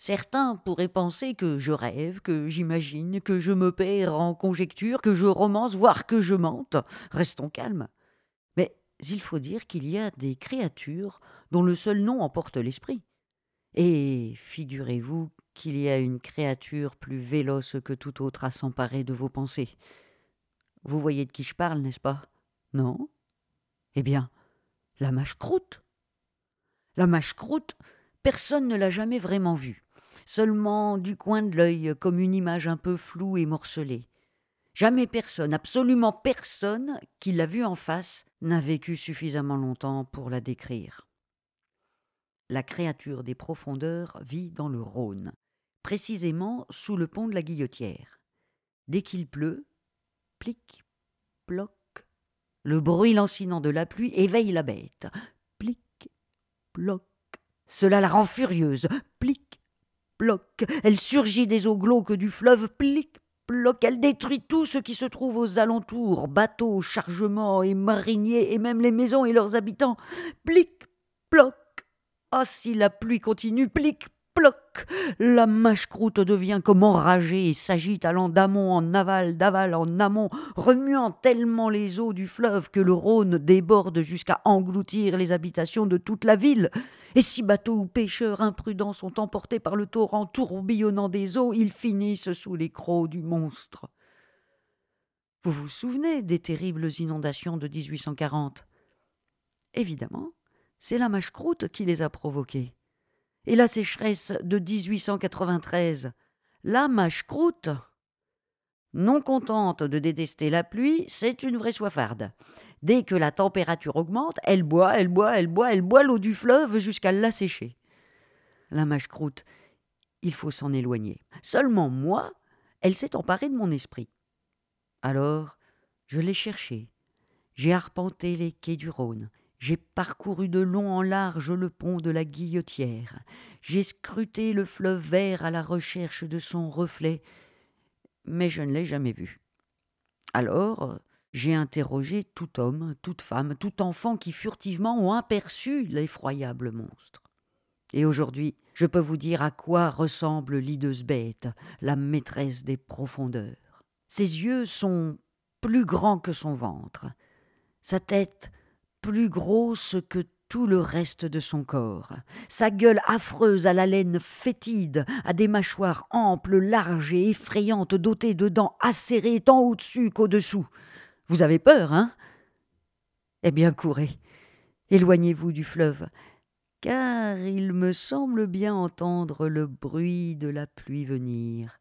Certains pourraient penser que je rêve, que j'imagine, que je me perds en conjectures, que je romance, voire que je mente. Restons calmes. Mais il faut dire qu'il y a des créatures dont le seul nom emporte l'esprit. Et figurez-vous qu'il y a une créature plus véloce que toute autre à s'emparer de vos pensées. Vous voyez de qui je parle, n'est-ce pas? Non? Eh bien, la mâche-croûte. La mâche-croûte, personne ne l'a jamais vraiment vue. Seulement du coin de l'œil, comme une image un peu floue et morcelée. Jamais personne, absolument personne, qui l'a vue en face, n'a vécu suffisamment longtemps pour la décrire. La créature des profondeurs vit dans le Rhône, précisément sous le pont de la Guillotière. Dès qu'il pleut, plic, ploc, le bruit lancinant de la pluie éveille la bête. Plic, ploc, cela la rend furieuse. Plic, ploc, elle surgit des eaux glauques du fleuve. Plic, ploc, elle détruit tout ce qui se trouve aux alentours, bateaux, chargements et mariniers, et même les maisons et leurs habitants. Plic, ploc. Ah, si la pluie continue, plic, ploc, la mâche-croûte devient comme enragée et s'agite allant d'amont en aval, d'aval en amont, remuant tellement les eaux du fleuve que le Rhône déborde jusqu'à engloutir les habitations de toute la ville. Et si bateaux ou pêcheurs imprudents sont emportés par le torrent tourbillonnant des eaux, ils finissent sous les crocs du monstre. Vous vous souvenez des terribles inondations de 1840 ? Évidemment, c'est la mâche-croûte qui les a provoquées. Et la sécheresse de 1893, la mâche-croûte, non contente de détester la pluie, c'est une vraie soifarde. Dès que la température augmente, elle boit, elle boit, elle boit, elle boit l'eau du fleuve jusqu'à l'assécher. La mâche-croûte, il faut s'en éloigner. Seulement moi, elle s'est emparée de mon esprit. Alors, je l'ai cherchée. J'ai arpenté les quais du Rhône. J'ai parcouru de long en large le pont de la Guillotière. J'ai scruté le fleuve vert à la recherche de son reflet, mais je ne l'ai jamais vu. Alors, j'ai interrogé tout homme, toute femme, tout enfant qui furtivement ont aperçu l'effroyable monstre. Et aujourd'hui, je peux vous dire à quoi ressemble l'hideuse bête, la maîtresse des profondeurs. Ses yeux sont plus grands que son ventre, sa tête plus grosse que tout le reste de son corps, sa gueule affreuse à l'haleine fétide, à des mâchoires amples, larges et effrayantes, dotées de dents acérées tant au-dessus qu'au-dessous. Vous avez peur, hein? Eh bien, courez, éloignez-vous du fleuve, car il me semble bien entendre le bruit de la pluie venir.